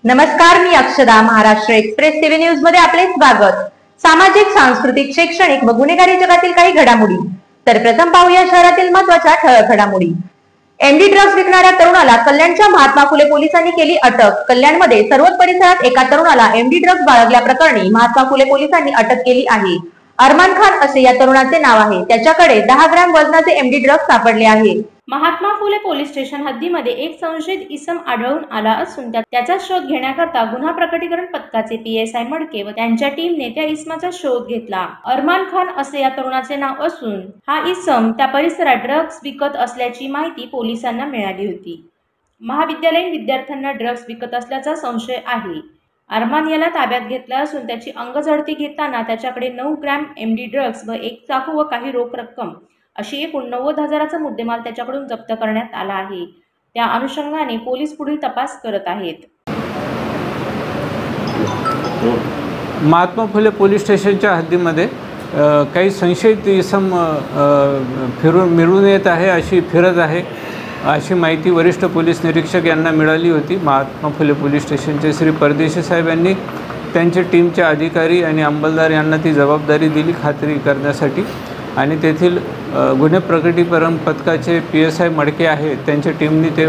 नमस्कार, मी अक्षदा. Maharashtra express TV news मध्ये आपले स्वागत. सामाजिक, सांस्कृतिक, शैक्षणिक व गुन्हेगारी जगातील काही घडामोडी. तर प्रथम पाहूया शहरातील महत्त्वाच्या ठळक घडामोडी. एमडी ड्रग्ज विकणाऱ्या तरुणाला कल्याणच्या महात्मा फुले पोलिसांनी केली अटक. कल्याणमध्ये सर्वच परिसरात एका तरुणाला एमडी ड्रग्ज बाळगल्याप्रकरणी महात्मा फुले पोलिसांनी अटक केली आहे. अरमान खान असे या तरुणाचे नाव आहे. त्याच्याकडे 10 ग्रॅम वजनाचे एमडी ड्रग्ज सापडले आहे. महात्मा फुले पोलीस स्टेशन हद्दीमध्ये एक संशयित इसम आढळून आला असून त्याचा शोध घेण्याकरता गुन्हा प्रकटीकरण पथकाचे PSI मडके व त्यांच्या टीमने त्या इसमाचा शोध घेतला. अरमान खान असे या तरुणाचे नाव असून हा इसम त्या परिसरात ड्रग्ज विकत असल्याची माहिती पोलिसांना मिळाली होती. महाविद्यालयीन विद्यार्थ्यांना ड्रग्ज विकत असल्याचा संशय आहे. अरमान याला ताब्यात घेतला असून त्याची अंगझडती घेताना त्याच्याकडे 9 ग्रॅम एमडी ड्रग्ज व एक चाकू व काही रोख रक्कम अशी एकूण 90,000चा मुद्देमाल त्याच्याकडून जप्त करण्यात आला आहे. त्या अनुषंगाने पोलीस पुढील तपास करत आहेत. महात्मा फुले पोलीस स्टेशनच्या हद्दीमध्ये काही संशयित इसम मिळून येत आहे, फिरत आहे अशी माहिती वरिष्ठ पोलीस निरीक्षक यांना मिळाली होती. महात्मा फुले पोलीस स्टेशनचे श्री परदेशी साहेब यांनी त्यांच्या टीमचे अधिकारी आणि अंमलदार यांना ती जबाबदारी दिली खात्री करण्यासाठी आणि तेथील गुन्हे प्रकटीकरण पथकाचे PSI मडके आहेत त्यांच्या टीमने ते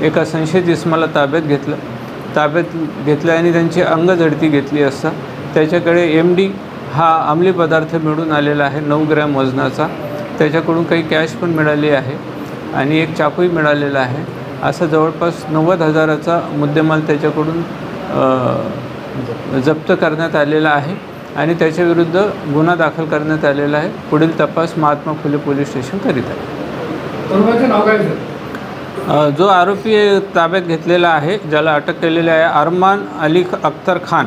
एका संशयित इसमाला ताब्यात घेतलं आणि त्यांची अंगझडती घेतली असता त्याच्याकडे MD हा अंमली पदार्थ मिळून आलेला आहे 9 ग्रॅम वजनाचा. त्याच्याकडून काही कॅश पण मिळाली आहे आणि एक चाकूही मिळालेला आहे. असं जवळपास 90,000चा मुद्देमाल त्याच्याकडून जप्त करण्यात आलेला आहे आणि त्याच्याविरुद्ध गुन्हा दाखल करण्यात आलेला आहे. पुढील तपास महात्मा फुले पोलीस स्टेशन करीत आहे. जो आरोपी ताब्यात घेतलेला आहे, ज्याला अटक केलेली आहे, अरमान अली अख्तर खान.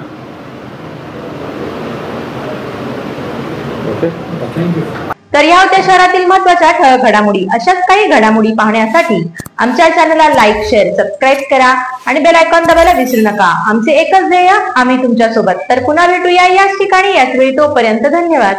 तर या होत्या शहरातील महत्त्वाच्या ठळक घडामोडी. अशाच काही घडामोडी पाहण्यासाठी आमच्या चॅनलला लाईक, शेअर, सबस्क्राईब करा आणि बेल आयकॉन दाबायला विसरू नका. आमचे एकच ध्येय, आम्ही तुमच्या सोबत. तर पुन्हा भेटूया याच ठिकाणी याच वेळी. तोपर्यंत धन्यवाद.